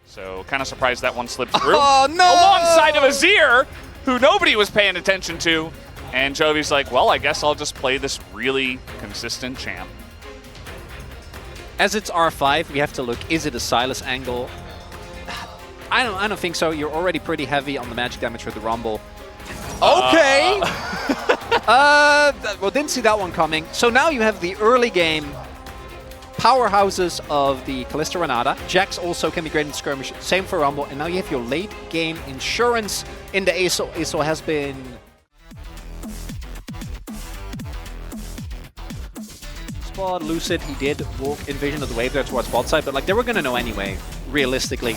So kind of surprised that one slipped through. Oh, no! Alongside of Azir, who nobody was paying attention to. And Jovi's like, well, I guess I'll just play this really consistent champ. As it's R5, we have to look, is it a Sylas angle? I don't think so. You're already pretty heavy on the magic damage with the Rumble. Okay! Well, didn't see that one coming. So now you have the early game powerhouses of the Kalista Renata. Jax also can be great in skirmish. Same for Rumble. And now you have your late game insurance in the ASO. ASO has been... Spot Lucid, he did walk Invasion of the Wave there towards bot side, but like they were going to know anyway, realistically,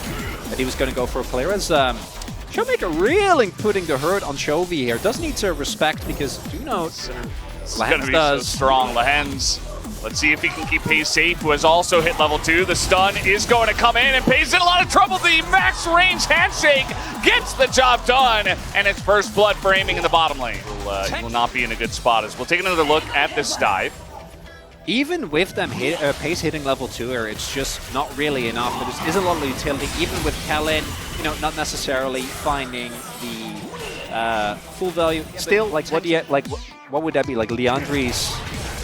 that he was going to go for a player. As Showmaker really putting the hurt on Chovy here. Does need to respect because do note Lahens does. So strong. Lahens. Let's see if he can keep Pace safe, who has also hit level 2. The stun is going to come in, and Pace in a lot of trouble. The max range handshake gets the job done, and it's first blood for aiming in the bottom lane. He will not be in a good spot as we'll take another look at this dive. Even with them Pace hitting level 2 here, it's just not really enough. There is a lot of utility, even with Kellen, you know, not necessarily finding the full value. Still, like, what do you like? What would that be? Like Leandri's.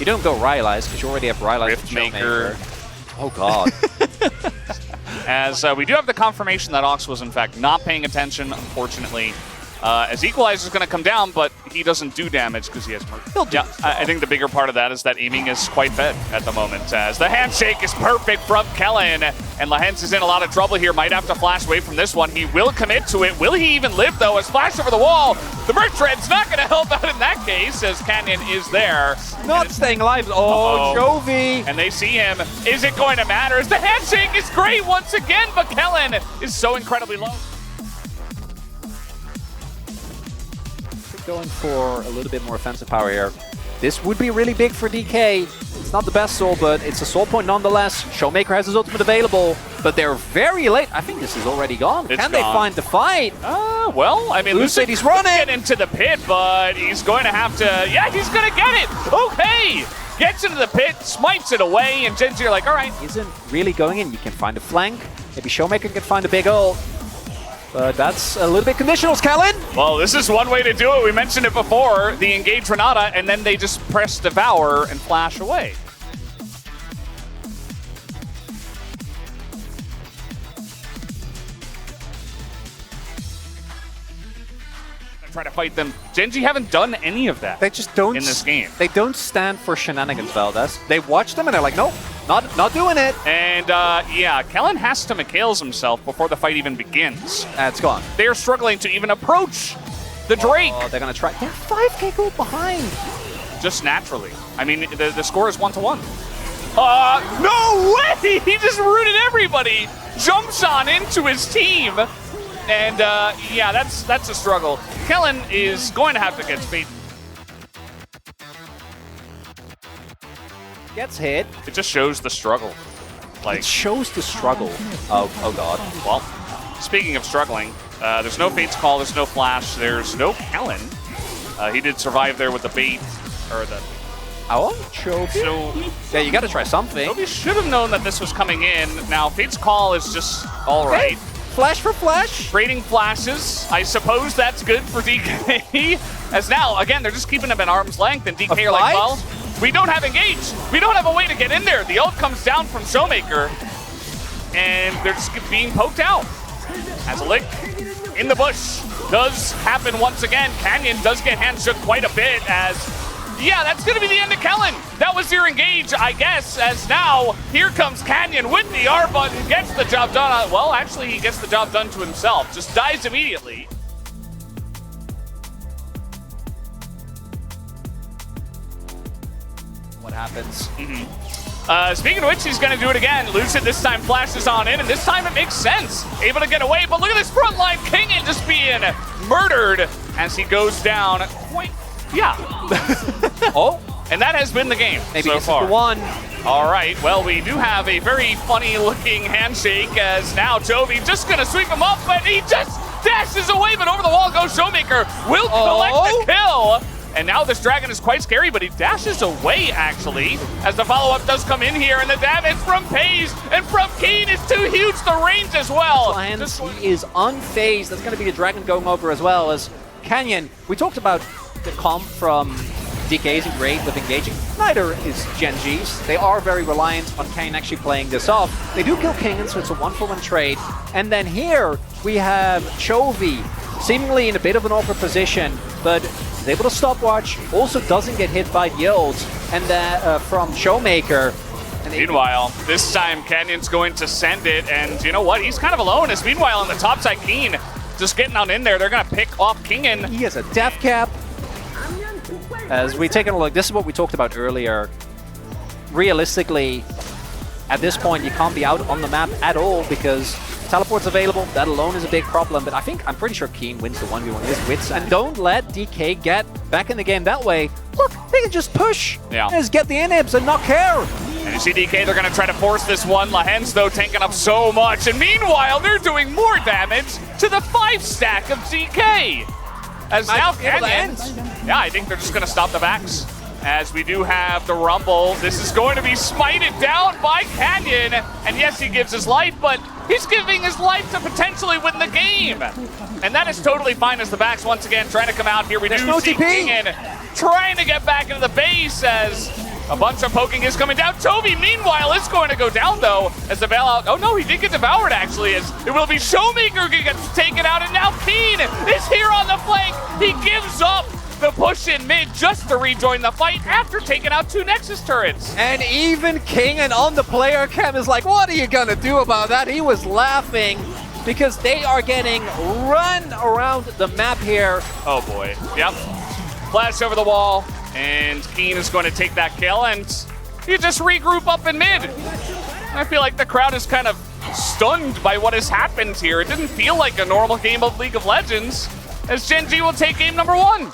You don't go Rylai's because you already have Rylai's Riftmaker. Oh god. As we do have the confirmation that Ox was in fact not paying attention, unfortunately. As Equalizer is going to come down, but he doesn't do damage because he has more. Yeah, I think the bigger part of that is that aiming is quite fed at the moment. As the handshake is perfect from Kellen, and Lahens is in a lot of trouble here. Might have to flash away from this one. He will commit to it. Will he even live though? As flash over the wall, the Merc Tread's not going to help out in that case, as Canyon is there. Not staying alive. Oh, Chovy. And they see him. Is it going to matter? As the handshake is great once again, but Kellen is so incredibly low. Going for a little bit more offensive power here. This would be really big for DK. It's not the best soul, but it's a soul point nonetheless. Showmaker has his ultimate available, but they're very late. I think this is already gone. Can they find the fight? Well, I mean, Lucid, he's running into the pit, but he's going to have to. Yeah, he's going to get it. Okay, gets into the pit, smites it away, and Gen Z are like, all right. Isn't really going in. You can find a flank. Maybe Showmaker can find a big ult. But that's a little bit conditional, Kellen. Well, this is one way to do it. We mentioned it before, the engage Renata, and then they just press Devour and flash away. Try to fight them. Gen G haven't done any of that. They just don't in this game. They don't stand for shenanigans, Valdez. They watch them and they're like, nope, not doing it. And yeah, Kellen has to McHale's himself before the fight even begins. It's gone. They are struggling to even approach the Drake. Oh, they're gonna try. They're 5k gold behind. Just naturally. I mean, the score is 1-1. No way! He just rooted everybody. Jumps on into his team. And yeah, that's a struggle. Kellen is going to have to get speed. Gets hit. It just shows the struggle. Like, it shows the struggle. Oh god. Well, speaking of struggling, there's no Fate's Call, there's no Flash, there's no Kellen. He did survive there with the bait, or the... Oh, Chovy. So, yeah, you gotta try something. Chovy should have known that this was coming in. Now, Fate's Call is just all right. Flash for flash. Trading flashes. I suppose that's good for DK. As now, again, they're just keeping him at arm's length, and DK are like, well, we don't have engage. We don't have a way to get in there. The ult comes down from Showmaker, and they're just being poked out. Has a lick in the bush. Does happen once again. Canyon does get hand shook quite a bit as, yeah, that's going to be the end of Kellen. That was your engage, I guess, as now here comes Canyon with the R button, gets the job done. Well, actually, he gets the job done to himself. Just dies immediately. what happens. Speaking of which, he's going to do it again. Lucid this time flashes on in, and this time it makes sense. Able to get away, but look at this front line. Kingen just being murdered as he goes down. Yeah. Oh. And that has been the game Maybe so this far. is the one. All right, well, we do have a very funny-looking handshake as now Toby just going to sweep him up, but he just dashes away, but over the wall goes Showmaker. Will collect the kill. And now this dragon is quite scary, but he dashes away, actually, as the follow-up does come in here, and the damage from Pays and from Keen is too huge. The range as well. He is unfazed. That's going to be a dragon going over as well as Canyon. We talked about the comp from DK's great with engaging. Neither is Gen G's. They are very reliant on Kane actually playing this off. They do kill Kingen, so it's a 1-for-1 trade. And then here we have Chovy, seemingly in a bit of an awkward position, but is able to stopwatch. Also doesn't get hit by yields, and from Showmaker. And meanwhile, this time Canyon's going to send it, and you know what? He's kind of alone. As meanwhile on the top side, Keen just getting on in there. They're going to pick off Kingen. He has a death cap. As we take a look, this is what we talked about earlier. Realistically, at this point, you can't be out on the map at all because teleport's available. That alone is a big problem, but I'm pretty sure Keen wins the 1v1 with his wits. And don't let DK get back in the game that way. Look, they can just push. Yeah. Just get the inhibs and not care. And you see DK, they're going to try to force this one. Lahens, though, tanking up so much. And meanwhile, they're doing more damage to the 5-stack of DK. As now Canyon, yeah, I think they're just going to stop the backs. As we do have the Rumble. This is going to be smited down by Canyon. And yes, he gives his life, but he's giving his life to potentially win the game. And that is totally fine as the backs once again trying to come out here. We do see Kingen trying to get back into the base as a bunch of poking is coming down. Toby, meanwhile, is going to go down, though, as the bailout. Oh, no, he did get devoured, actually, as it will be Showmaker who gets taken out, and now Keen is here on the flank. He gives up the push in mid just to rejoin the fight after taking out 2 Nexus turrets. And even Kingen on the player cam is like, what are you going to do about that? He was laughing because they are getting run around the map here. Oh, boy. Yep. Flash over the wall. And Keen is going to take that kill, and you just regroup up in mid. I feel like the crowd is kind of stunned by what has happened here. It didn't feel like a normal game of League of Legends, as Gen G will take game number 1.